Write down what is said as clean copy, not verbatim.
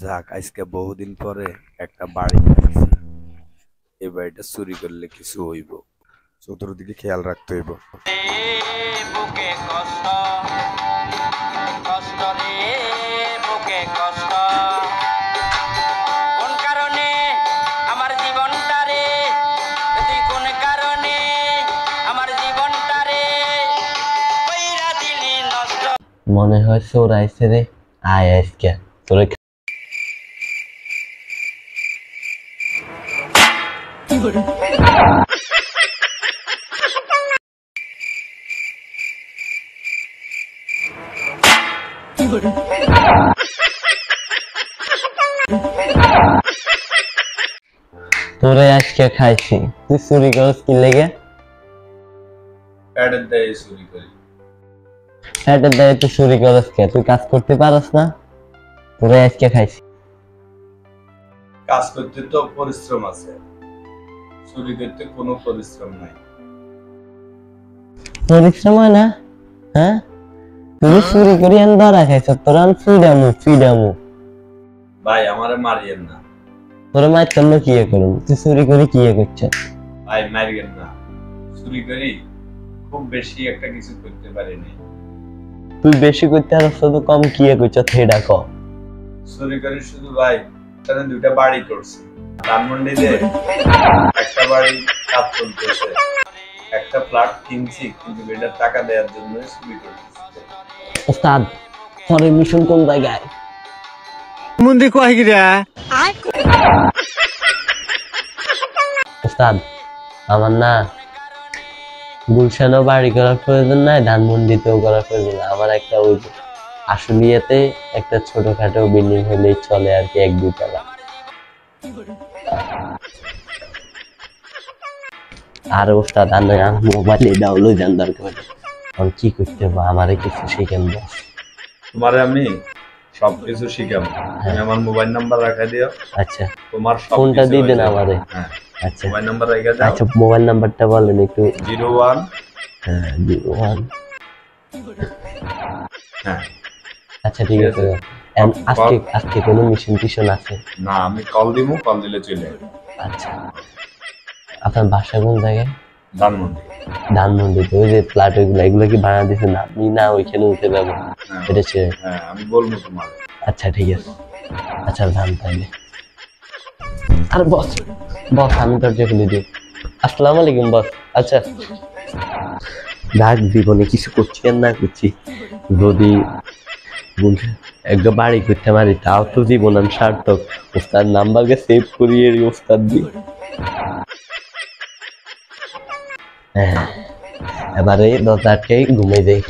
যাক আজকে বহুদিন পরে একটা বাড়ি পেয়েছি। এই বাড়িটা চুরি করলে কিছু হইব, চতুর্দিকে খেয়াল রাখতে হইব। বুকে কষ্ট কষ্ট রে বুকে কষ্ট কোন কারণে আমার জীবনটা রে তুই কোন কারণে আমার জীবনটা রে কইরা দিলি নষ্ট। মনে হয় চোর আইছে রে, আয় আজকে তোরে তোরে আজকে খাইছি। তুই চুরি করস কি লেগে? প্যাডের দায়ে চুরি করি। এটার দায়ে তুই চুরি করস কে? তুই কাজ করতে পারস না? তোরে আজকে খাইছি। কাজ করতে তো পরিশ্রম আছে, চুরি করতে কোনো পরিশ্রম নাই। পরিশ্রম হয় না? হ্যাঁ, তুই চুরি করি আন ধরা খাইছ, তোর আন ফিডামু। ভাই আমারে মারিয়েন না। তোর মায়ের জন্য কি করুন? তুই চুরি করে কি করছ? ভাই মারিয়েন না, চুরি করি খুব বেশি একটা কিছু করতে পারিনি। তুই বেশি করতে আর শুধু কম কি করছ সেটা ক। চুরি করি শুধু ভাই তাহলে দুইটা বাড়ি করছি ধানমন্ডিতে। একটা বাড়ি কাজ চলতেছে, একটা ফ্ল্যাট কিনছি, কিন্তু এটার টাকা দেওয়ার জন্য চুরি করতেছি। ওস্তাদ ফরেন মিশন কোন জায়গায়? মুন্দি কয় গিরা ওস্তাদ আমার না গুলশানও বাড়ি করার প্রয়োজন নাই, ধানমন্ডিতেও করার প্রয়োজন নাই। আমার একটা ওই আশুলিয়াতে একটা ছোটখাটো বিল্ডিং হলেই চলে আর কি, 1-2 তলা। আর ওস্তাদ আর মোবাইল এটা হলো জান দরকার। এখন কি করতে হবে আমারে কিছু শিখেন বস। তোমারে আমি সবকিছু শিখাবো, তুমি আমার মোবাইল নাম্বার রাখা দিও। আচ্ছা তোমার ফোনটা দিয়ে দেন আমারে। হ্যাঁ আচ্ছা মোবাইল নাম্বার রাখা দাও। আচ্ছা মোবাইল নাম্বারটা বলেন একটু। 01 হ্যাঁ 01। হ্যাঁ আচ্ছা ঠিক আছে। আজকে কোনো মিশন টিশন আছে? না, আমি কল দিমু, কল দিলে চলে আসবে। আচ্ছা আপনার বাসা কোন জায়গায়? ধানমন্ডি। ধানমন্ডিতে ওই যে ফ্ল্যাট এগুলো কি ভাড়া দিচ্ছেন আপনি না ওইখানে উঠে যাবো? এটা হ্যাঁ আমি বলবো তোমার। আচ্ছা ঠিক আছে। আচ্ছা ধান তাইলে। আর বস আমি দরজা খুলে দিই। আসসালামু আলাইকুম বস। আচ্ছা ডাক জীবনে কিছু করছি আর না করছি, যদি একটা বাড়ি করতে পারি তাও তো জীবন আমি সার্থক। ওস্তাদ নাম্বারকে সেভ করিয়ে ওস্তাদ দিই। হ্যাঁ এবারে 10 আটকে ঘুমে যাই।